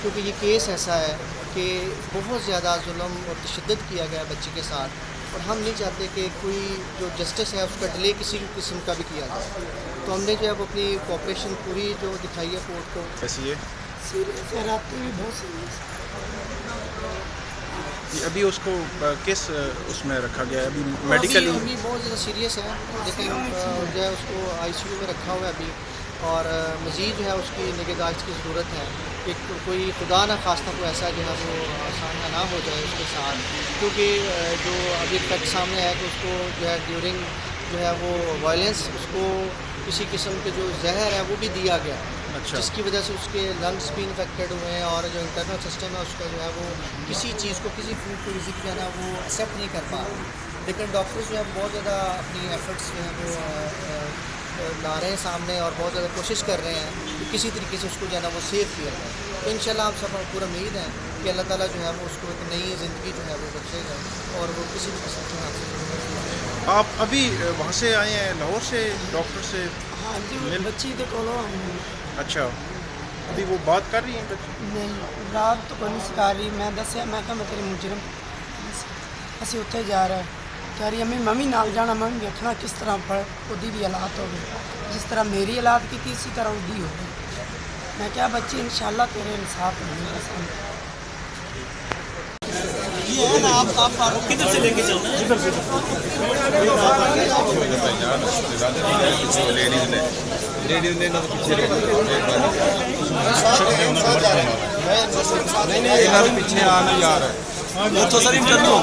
क्योंकि ये केस ऐसा है कि बहुत ज़्यादा जुल्म और तशद्दुद किया गया बच्चे के साथ, और हम नहीं चाहते कि कोई जो जस्टिस है उसका डिले किसी भी किस्म का भी किया जाए। तो हमने जो है वो अपनी कोऑपरेशन पूरी जो दिखाई है कोर्ट को। कैसी है सीरियस है, रात में भी बहुत सीरियस। अभी उसको किस उसमें रखा गया है अभी मेडिकली? अभी बहुत ज़्यादा सीरियस है, लेकिन जो है उसको आईसीयू में रखा हुआ है अभी, और मज़ीद जो है उसकी निगहदाश्त की ज़रूरत है कि कोई खुदा ना खास्ता कोई ऐसा जो है वो सामना ना हो जाए उसके साथ, क्योंकि जो अभी तक सामने है कि उसको जो है ड्यूरिंग जो है वो वायलेंस उसको किसी किस्म के जो जहर है वो भी दिया गया। अच्छा। जिसकी वजह से उसके लंग्स भी इन्फेक्टेड हुए हैं, और जो इंटरनल सिस्टम है उसका जो है वो किसी चीज़ को, किसी फूड को विजिट जो है ना वो एक्सेप्ट नहीं कर पा रहे। लेकिन डॉक्टर्स जो है बहुत ज़्यादा अपनी एफर्ट्स जो है वो ला रहे हैं सामने, और बहुत ज़्यादा कोशिश कर रहे हैं कि किसी तरीके से उसको जो है ना वो सेव किया जाए। तो इंशाल्लाह आप सब पूरा उम्मीद है कि अल्लाह ताला जो है वो उसको एक नई ज़िंदगी जो है वो बख्शेगा, और वो किसी भी किस्म के हादसे। आप अभी वहाँ से आए हैं लाहौर से डॉक्टर से? हाँ जी, बच्ची तो कोलो अच्छा, अभी वो बात कर रही हैं बच्ची? नहीं, रात तो कोई नहीं सिखा रही। मैं दसिया, मैं कहा मैं तेरी मुजरम असी उत्थे जा रहा है। कह रही अम्मी मम्मी नाल जाना, मैं देखना किस तरह पर उदी भी हालात हो गए, जिस तरह मेरी हालात की थी इसी तरह उदी हो गई। मैं क्या बच्ची इंशाल्लाह तेरे इंसाफ मिलेगा सामने। ये है ना, आप किधर से लेके चल रहे हैं? लेडीज ने ना पीछे पीछे आना यार वो तो सर इंटरव्यू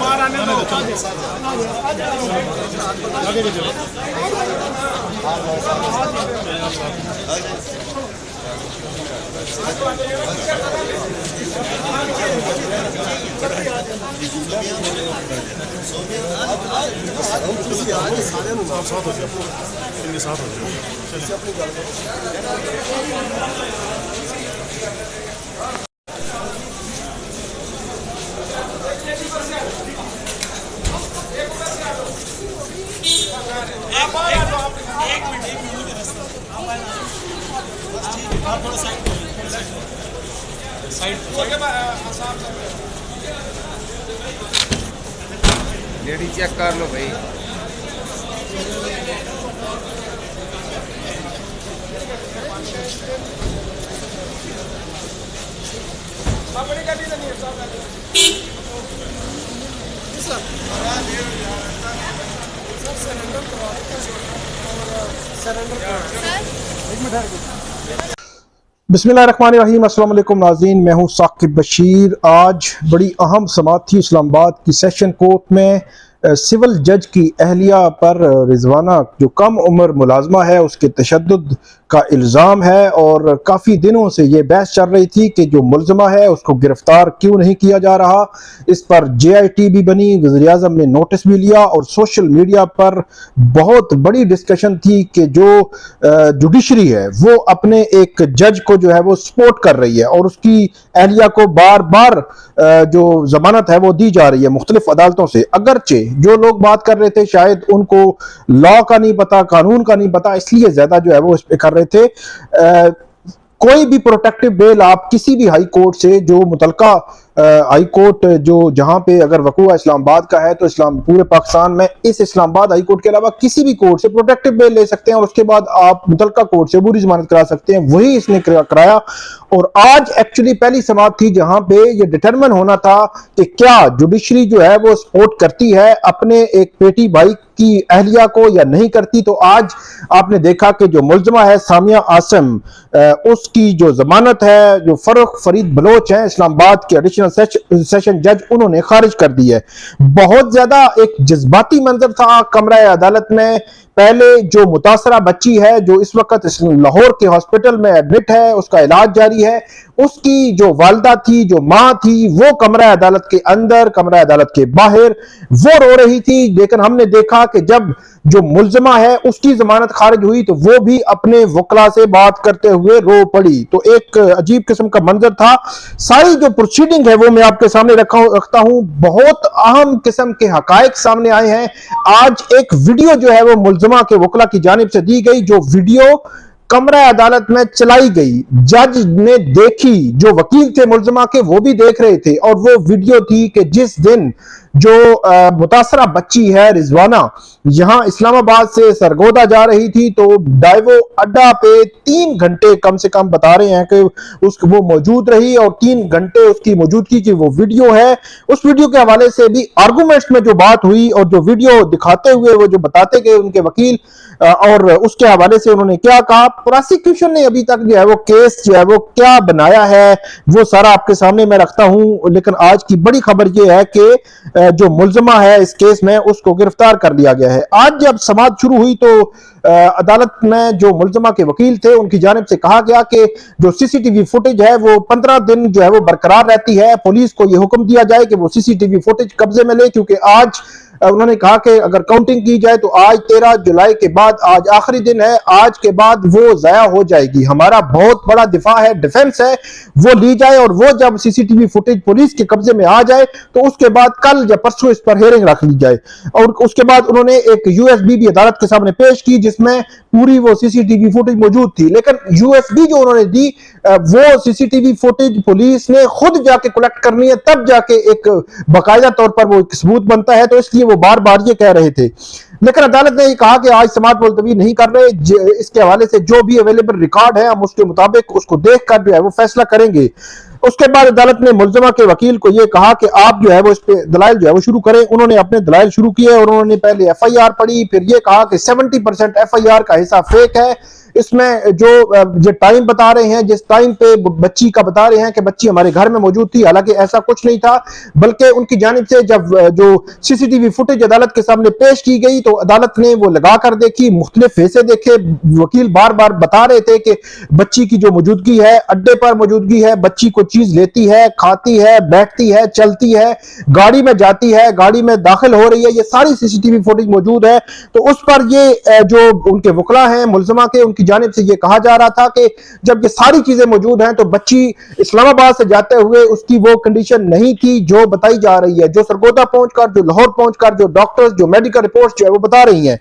लेडी चेक कर लो भाई। बिस्मिल्लाहिर्रहमानिर्रहीम, अस्सलाम वालेकुम नाज़रीन, मैं हूं साकिब बशीर। आज बड़ी अहम समाअत थी इस्लामाबाद की सेशन कोर्ट में। सिविल जज की अहलिया पर रिजवाना जो कम उम्र मुलाजमा है उसके तशद्दुद का इल्ज़ाम है, और काफ़ी दिनों से ये बहस चल रही थी कि जो मुलजमा है उसको गिरफ्तार क्यों नहीं किया जा रहा। इस पर JIT भी बनी, वज़ीर-ए-आज़म ने नोटिस भी लिया, और सोशल मीडिया पर बहुत बड़ी डिस्कशन थी कि जो जुडिशरी है वो अपने एक जज को जो है वो सपोर्ट कर रही है, और उसकी अहलिया को बार बार जो जमानत है वो दी जा रही है मुख्तलिफ अदालतों से। अगरचे जो लोग बात कर रहे थे शायद उनको लॉ का नहीं पता, कानून का नहीं पता, इसलिए ज्यादा जो है वो इस पे कर रहे थे। कोई भी प्रोटेक्टिव बेल आप किसी भी हाई कोर्ट से, जो मुतलका हाई कोर्ट जो जहां पे अगर वकूआ इस्लामाबाद का है तो इस्लाम पूरे पाकिस्तान में इस इस्लामाबाद हाई कोर्ट के अलावा किसी भी कोर्ट से प्रोटेक्टिव बेल ले सकते हैं, और उसके बाद आप मुतलका कोर्ट से अबूरी जमानत करा सकते हैं। वही इसने कराया, और आज एक्चुअली पहली समाअत थी जहां पे ये डिटरमिन होना था कि क्या जुडिशरी जो है वो सपोर्ट करती है अपने एक बेटी भाई की अहलिया को या नहीं करती। तो आज आपने देखा कि जो मुलजमा है सामिया आसिम, उसकी जो जमानत है, जो फरूख फरीद बलोच है इस्लामाबाद के एडिशनल सेशन जज, उन्होंने खारिज कर दी है। बहुत ज्यादा एक जज्बाती मंजर था कमरा अदालत में। पहले जो मुतासरा बच्ची है जो इस वक्त लाहौर के हॉस्पिटल में एडमिट है, उसका इलाज जारी है, उसकी जो वालदा थी, जो मां थी, वो कमरा अदालत के अंदर, कमरा अदालत के बाहर वो रो रही थी। लेकिन हमने देखा कि जब जो मुलजमा है उसकी जमानत खारिज हुई तो वो भी अपने वकला से बात करते हुए रो पड़ी। तो एक अजीब किस्म का मंजर था। सारी जो प्रोसीडिंग है वो मैं आपके सामने रखता हूं। बहुत अहम किस्म के हकायक सामने आए हैं। आज एक वीडियो जो है वो मुलजमा के वकला की जानिब से दी गई, जो वीडियो कमरा अदालत में चलाई गई, जज ने देखी, जो वकील थे मुलजमा के वो भी देख रहे थे, और वो वीडियो थी कि जिस दिन जो मुतासरा बच्ची है रिजवाना यहां इस्लामाबाद से सरगोदा जा रही थी, तो डाइवो अड्डा पे 3 घंटे कम से कम बता रहे हैं कि वो मौजूद रही, और 3 घंटे उसकी मौजूदगी की वो वीडियो है। उस वीडियो के हवाले से भी आर्गूमेंट्स में जो बात हुई और जो वीडियो दिखाते हुए वो जो बताते गए उनके वकील, और उसके हवाले से उन्होंने क्या कहा, प्रोसिक्यूशन ने अभी तक जो है वो केस जो है वो क्या बनाया है वो सारा आपके सामने मैं रखता हूं। लेकिन आज की बड़ी खबर यह है कि जो मुलजमा है इस केस में उसको गिरफ्तार कर लिया गया है। आज जब समाअत शुरू हुई तो अदालत में जो मुलजमा के वकील थे उनकी जानिब से कहा गया कि जो सीसीटीवी फुटेज है वो 15 दिन जो है वो बरकरार रहती है, पुलिस को यह हुक्म दिया जाए कि वो सीसीटीवी फुटेज कब्जे में ले, क्योंकि आज उन्होंने कहा कि अगर काउंटिंग की जाए तो आज 13 जुलाई के बाद, आज आखिरी दिन है, आज के बाद वो जाया हो जाएगी। हमारा बहुत बड़ा दिफा है, डिफेंस है, वो ली जाए, और वो जब सीसीटीवी फुटेज पुलिस के कब्जे में आ जाए तो उसके बाद कल या परसों इस पर हियरिंग रख ली जाए। और उसके बाद उन्होंने एक यूएसबी भी अदालत के सामने पेश की जिसमें पूरी वो सीसीटीवी फुटेज मौजूद थी, लेकिन यूएसबी जो उन्होंने दी वो सीसीटीवी फुटेज पुलिस ने खुद जाके कलेक्ट करनी है, तब जाके एक बाकायदा तौर पर वो एक सबूत बनता है, तो इसलिए वो बार बार ये कह रहे थे। लेकिन अदालत ने कहा कि आज समाअत मुलतवी नहीं कर रहे, इसके हवाले से जो भी अवेलेबल रिकॉर्ड है हम उसके मुताबिक उसको देखकर जो है वो फैसला करेंगे। उसके बाद अदालत ने मुलजमा के वकील को यह कहा कि आप जो है वो इस पे दलाइल जो है वो शुरू करें। उन्होंने अपने दलाइल शुरू किए और उन्होंने पहले एफआईआर पढ़ी, फिर यह कहा कि 70% एफआईआर का हिस्सा फेक है। इसमें जो टाइम बता रहे हैं, जिस टाइम पे बच्ची का बता रहे हैं कि बच्ची हमारे घर में मौजूद थी, हालांकि ऐसा कुछ नहीं था, बल्कि उनकी जानिब से जब जो सीसीटीवी फुटेज अदालत के सामने पेश की गई तो अदालत ने वो लगा कर देखी, मुख्तलिफ फेसे देखे, वकील बार बार बता रहे थे कि बच्ची की जो मौजूदगी है, अड्डे पर मौजूदगी है, बच्ची को चीज लेती है, खाती है, बैठती है, चलती है, गाड़ी में जाती है, गाड़ी में दाखिल हो रही है, ये सारी सीसीटीवी फुटेज मौजूद है। तो उस पर ये जो उनके वकला हैं मुलजमा के, उनकी जानिब से ये कहा जा रहा था कि जब ये सारी चीजें मौजूद हैं तो बच्ची इस्लामाबाद से जाते हुए उसकी वो कंडीशन नहीं थी जो बताई जा रही है, जो सरगोदा पहुंचकर, जो लाहौर पहुंचकर, जो डॉक्टर्स, जो मेडिकल रिपोर्ट्स जो है वो बता रही हैं।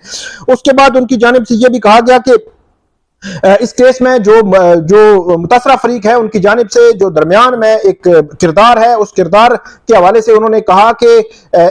उसके बाद उनकी जानिब से ये भी कहा गया कि इस केस में जो मुतासरा फरीक है उनकी जानिब से जो दरमियान में एक किरदार है, उस किरदार के हवाले से उन्होंने कहा कि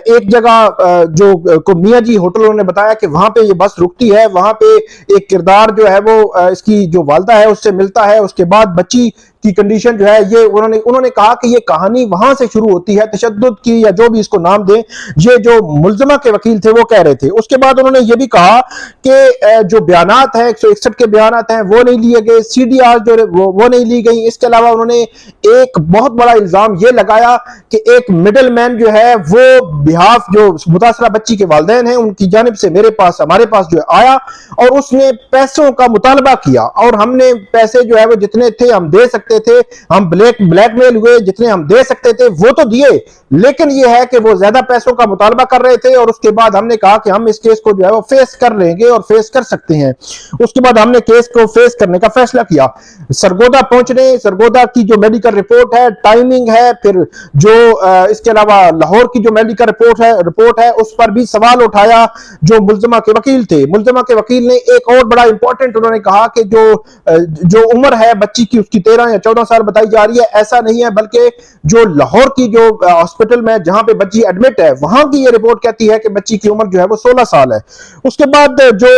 एक जगह जो को मियाँ जी होटल उन्होंने बताया कि वहां पे ये बस रुकती है, वहां पे एक किरदार जो है वो इसकी जो वालदा है उससे मिलता है, उसके बाद बच्ची की कंडीशन जो है ये उन्होंने कहा कि ये कहानी वहां से शुरू होती है, तशद्दुद की या जो भी इसको नाम दें, ये जो मुलजमा के वकील थे वो कह रहे थे। उसके बाद उन्होंने ये भी कहा कि जो बयानात हैं 161 के बयानात हैं वो नहीं लिए गए, सीडीआर जो वो नहीं ली गई। इसके अलावा उन्होंने एक बहुत बड़ा इल्जाम ये लगाया कि एक मिडल मैन जो है वो बिहाफ जो मुतासरा बच्ची के वालिदैन हैं उनकी जानिब से हमारे पास जो आया और उसने पैसों का मुतालबा किया, और हमने पैसे जो है वो जितने थे हम दे सकते थे, हम ब्लैकमेल हुए, जितने हम दे सकते थे वो तो दिए, लेकिन यह है कि वो ज्यादा पैसों का मुतालबा कर रहे थे। और उसके बाद हमने कहा कि हम इस केस को जो है वो फेस कर लेंगे और फेस कर सकते हैं। उसके बाद हमने केस को फेस करने का फैसला किया। सरगोदा पहुंचने, सरगोदा की जो मेडिकल रिपोर्ट है, टाइमिंग है, फिर जो इसके अलावा लाहौर की जो मेडिकल रिपोर्ट है उस पर भी सवाल उठाया जो मुलजमा के वकील थे। मुलजमा के वकील ने एक और बड़ा इंपॉर्टेंट उन्होंने कहा कि जो उम्र है बच्ची की उसकी 13 या 14 साल बताई जा रही है, ऐसा नहीं है, बल्कि जो लाहौर की जो हॉस्पिटल में जहां पे बच्ची एडमिट है वहां की ये रिपोर्ट कहती है कि बच्ची की उम्र जो है वो 16 साल है। उसके बाद जो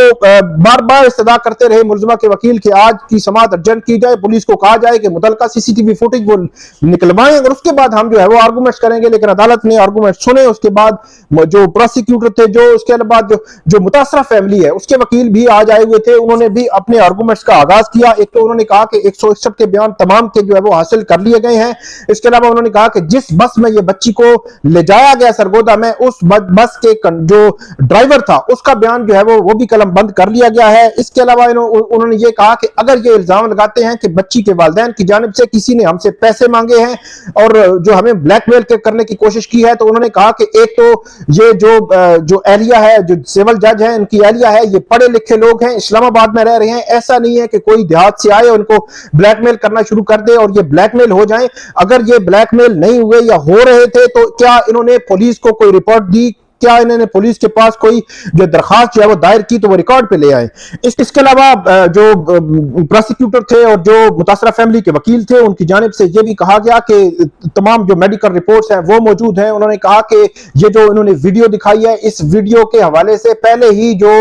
बार बार इस्तदा करते रहे मुलजमा के वकील कि आज की समाअत अर्जेंट की जाए, पुलिस को कहा जाए कि मुतल्लिका सीसीटीवी फुटेज वो निकलवाएं और उसके बाद हम जो है वो आर्गूमेंट्स करेंगे, लेकिन अदालत ने आर्गूमेंट सुने। उसके बाद जो प्रोसिक्यूटर थे, जो उसके बाद जो मुतासरा फैमिली है उसके वकील भी आज आए हुए थे, उन्होंने भी अपने आर्गूमेंट्स का आगाज किया। एक तो उन्होंने कहा कि 161 के बयान तमाम के जो है वो हासिल कर लिए गए हैं। इसके अलावा उन्होंने कहा कि जिस बस में ये बच्ची को ले जाया गया सरगोदा में, उस बस के जो ड्राइवर था उसका बयान जो है वो भी कलम बंद कर लिया गया है। इसके अलावा उन्होंने ये कहा कि अगर ये इल्जाम लगाते हैं कि बच्ची के वालिदैन की जानिब से किसी ने हमसे पैसे मांगे हैं और जो हमें ब्लैकमेल करने की कोशिश की है, तो उन्होंने कहा कि एक तो ये जो एहलिया है, जो सिविल जज है, इनकी एहलिया है, ये पढ़े लिखे लोग हैं, इस्लामाबाद में रह रहे हैं, ऐसा नहीं है कि कोई देहात से आए और उनको ब्लैकमेल करना शुरू कर दे और ये ब्लैकमेल हो जाए। अगर ये ब्लैकमेल नहीं हुए या हो रहे थे तो क्या इन्होंने पुलिस को कोई रिपोर्ट दी? क्या इन्होंने पुलिस के पास कोई जो दरखास्त जो है वो दायर की तो वो रिकॉर्ड पे ले आए। इसके अलावा जो प्रोसिक्यूटर थे और जो मुतासरा फैमिली के वकील थे उनकी जानिब से ये भी कहा गया कि तमाम जो मेडिकल रिपोर्ट्स हैं वो मौजूद हैं। उन्होंने कहा कि ये जो इन्होंने वीडियो दिखाई है, इस वीडियो के हवाले से पहले ही जो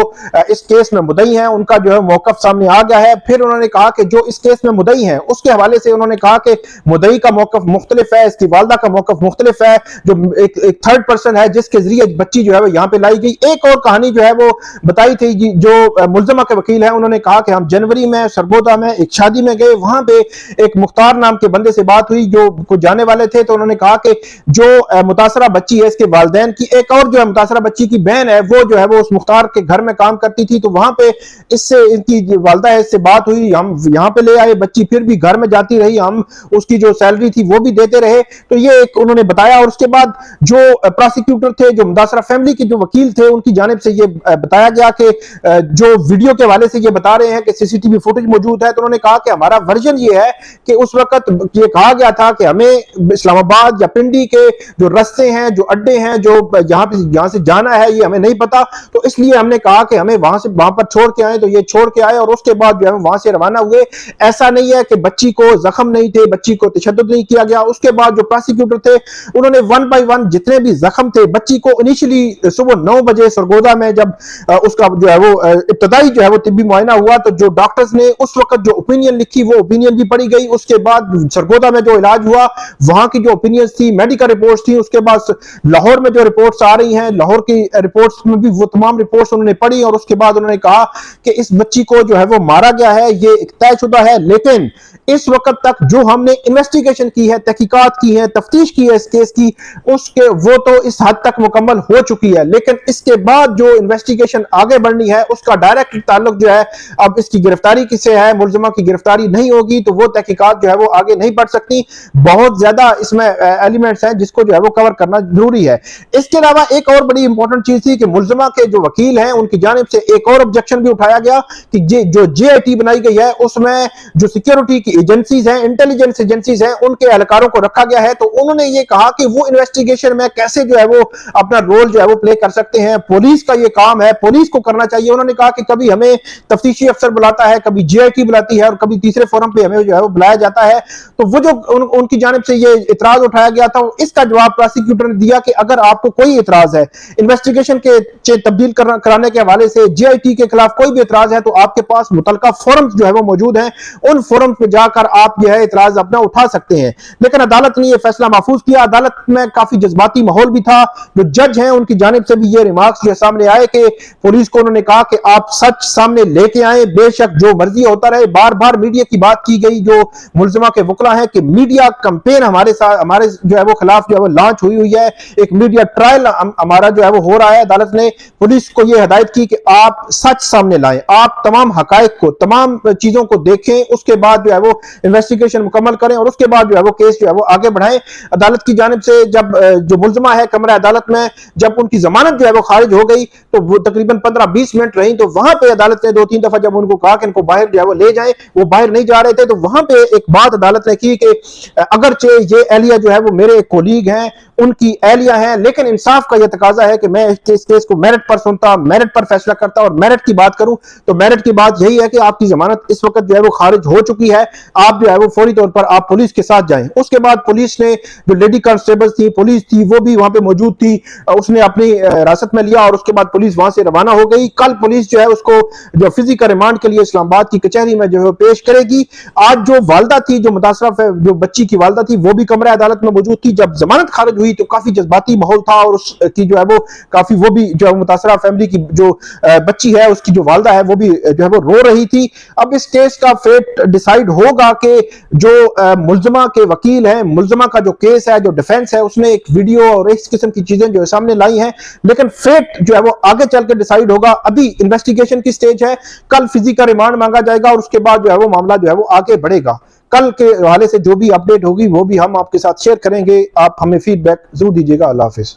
इस केस में मुद्दई हैं उनका जो है मौकफ सामने आ गया है। फिर उन्होंने कहा कि जो इस केस में मुद्दई हैं उसके हवाले से उन्होंने कहा कि मुद्दई का मौकफ मुख्तलिफ है, इसकी वालदा का मौकफ मुख्तलिफ है, जो एक थर्ड पर्सन है जिसके जरिए बच्ची जो है वो यहाँ पे लाई गई। एक और कहानी जो है वो बताई थी जो मुल्जमा के वकील है, उन्होंने कहा कि हम जनवरी में सरगोदा में एक शादी में गए, वहां पे एक मुख्तार नाम के बंदे से बात हुई जो कुछ जाने वाले थे, तो उन्होंने कहा कि जो मुतासरा बच्ची है इसके वालिदैन की एक और जो है मुतासरा बच्ची की बहन है वो जो है वो उस मुख्तार के घर में काम करती थी, तो वहां पे इससे इनकी वालदा है इससे बात हुई, हम यहाँ पे ले आए, बच्ची फिर भी घर में जाती रही, हम उसकी जो सैलरी थी वो भी देते रहे। तो ये एक उन्होंने बताया। और उसके बाद जो प्रोसिक्यूटर थे, जो मुतासरा फैमिली के जो वकील थे, उनकी जानिब से ये बताया गया कि जो वीडियो के हवाले से ये बता रहे हैं कि सीसीटीवी फुटेज मौजूद है, तो उन्होंने कहा कि हमारा वर्जन ये है कि उस वक्त ये कहा गया था कि हमें इस्लामाबाद या पिंडी के जो रास्ते हैं, जो अड्डे हैं, जो यहाँ से जाना है ये हमें नहीं पता, तो इसलिए हमने कहा कि हमें वहां पर छोड़ के आए, तो ये छोड़ के आए और उसके बाद जो है वहां से रवाना हुए। ऐसा नहीं है कि बच्ची को जख्म नहीं थे, बच्ची को तशद्दुद नहीं किया गया। उसके बाद जो प्रोसिक्यूटर थे उन्होंने 1 बाय 1 जितने भी जख्म थे बच्ची को इनिशियली सुबह 9 बजे सरगोदा में जब उसका जो है वो इब्तदाई जो है वो तिब्बी मुआयना हुआ, तो जो डॉक्टर्स ने उस वक्त जो ओपिनियन लिखी वो ओपिनियन भी पढ़ी गई। उसके बाद सरगोदा में जो इलाज हुआ वहां की जो ओपिनियंस थी, मेडिकल रिपोर्ट्स थी, उसके बाद लाहौर में जो रिपोर्ट्स आ रही हैं, लाहौर की रिपोर्ट्स में भी वो तमाम रिपोर्ट्स उन्होंने पढ़ी और उसके बाद उन्होंने कहा कि इस बच्ची को जो है वो मारा गया है, ये तयशुदा है। लेकिन इस वक्त तक जो हमने इन्वेस्टिगेशन की है, तहकीकात की है, तफ्तीश की है इस केस की, उसके वो तो इस हद तक मुकम्मल हो चुकी है, लेकिन इसके बाद जो इन्वेस्टिगेशन आगे बढ़नी है उसका डायरेक्ट ताल्लुक जो है अब इसकी गिरफ्तारी किससे है, मुल्जिमा की गिरफ्तारी नहीं होगी तो वो तहकीकात जो है वो आगे नहीं बढ़ सकती। बहुत ज्यादा इसमें एलिमेंट्स हैं जिसको जो है वो कवर करना जरूरी है। इसके अलावा एक और बड़ी इंपॉर्टेंट चीज थी कि मुल्जिमा के जो वकील हैं उनकी जानिब से एक और ऑब्जेक्शन भी उठाया गया कि जो JIT बनाई गई है उसमें जो सिक्योरिटी की एजेंसीज हैं, इंटेलिजेंस एजेंसीज हैं, उनके एहलकारों को रखा गया है। तो उन्होंने ये कहा कि वो इन्वेस्टिगेशन में कैसे जो है वो अपना रोल जो है वो प्ले कर सकते हैं, पुलिस का ये काम है, पुलिस को करना चाहिए। उन्होंने कहा कि कभी हमें तफ्तीशी अफसर बुलाता है, कभी JIT बुलाती है और कभी तीसरे फोरम पे हमें जो है वो बुलाया जाता है। तो वो जो उनकी जानिब से ये इतराज उठाया गया था, इसका जवाब प्रोसिक्यूटर ने दिया कि अगर आपको कोई इतराज है इन्वेस्टिगेशन के तब्दील कराने के हवाले से, JIT के खिलाफ कोई भी इतराज है, तो आपके पास मुतलका फोरम जो है वो मौजूद है, उन फोरम पे जाकर आप जो है इतराज अपना उठा सकते हैं। लेकिन अदालत ने यह फैसला महफूज किया। अदालत में काफी जज्बाती माहौल भी था। जो जज हैं उनकी जानिब से भी ये रिमार्क्स जो सामने आए कि पुलिस को उन्होंने कहा कि आप सच सामने लेके आए, बेशक जो मर्जी होता रहे। बार बार मीडिया की बात की गई, जो मुल्जिमा के वकला है, कि मीडिया कैंपेन हमारे जो है वो खिलाफ जो है वो लॉन्च हुई है, एक मीडिया ट्रायल हमारा जो है वो हो रहा है। अदालत ने पुलिस को यह हिदायत की कि आप सच सामने लाएं, आप तमाम हकायक को, तमाम चीजों को देखें, उसके बाद जो है वो इन्वेस्टिगेशन मुकम्मल करें और उसके बाद जो है वो केस जो है वो आगे बढ़ाएं। अदालत की जानिब से जब जो मुल्जिमा है कमरा अदालत में, जब उनकी जमानत जो है वो खारिज हो गई तो वो तकरीबन 15-20 मिनट रही, तो वहां पे अदालत ने 2-3 दफा जब उनको कहा कि इनको बाहर जो है वो ले जाएं, वो बाहर नहीं जा रहे थे। तो वहां पे एक बात अदालत ने की कि अगरचे ये एहलिया जो है वो मेरे कोलीग हैं, उनकी एहलिया हैं, लेकिन इंसाफ का यह तकाजा है कि मैं इस केस को मेरिट पर सुनता, मेरिट पर फैसला करता। और मेरिट की बात करूं तो मेरिट की बात यही है कि आपकी जमानत इस वक्त जो है वो खारिज हो चुकी है, आप जो है वो फौरी तौर पर आप पुलिस के साथ जाएं। उसके बाद पुलिस ने, जो लेडी कांस्टेबल थी, पुलिस थी, वो भी वहां पे मौजूद थी, उसने अपनी हिरासत में लिया और उसके बाद पुलिस वहां से रवाना हो गई। कल पुलिस जो है उसको जो फिजिकल रिमांड के लिए इस्लामाबाद की कचहरी में जो है पेश करेगी। आज जो वालदा थी, जो मुतासरा जो बच्ची की वालदा थी, वो भी कमरा अदालत में मौजूद थी। जब जमानत खारिज हुई तो काफी जज्बाती माहौल था और उसकी जो है वो काफी, वो भी जो मुतासरा फैमिली की जो बच्ची है, उसकी जो वालदा है, वो भी जो है वो रो रही थी। अब इस केस का फेट डिसाइड होगा कि जो मुल्जिमा के वकील हैं, मुल्जिमा का जो केस है, जो डिफेंस है, उसने एक वीडियो और इस किस्म की चीजें जो है सामने लाई हैं, लेकिन फेट जो है वो आगे चल के डिसाइड होगा। अभी इन्वेस्टिगेशन की स्टेज है, कल फिजिकल रिमांड मांगा जाएगा और उसके बाद जो है वो मामला जो है वो आगे बढ़ेगा। कल के हवाले से जो भी अपडेट होगी वो भी हम आपके साथ शेयर करेंगे। आप हमें फीडबैक जरूर दीजिएगा। अल्लाह हाफिज।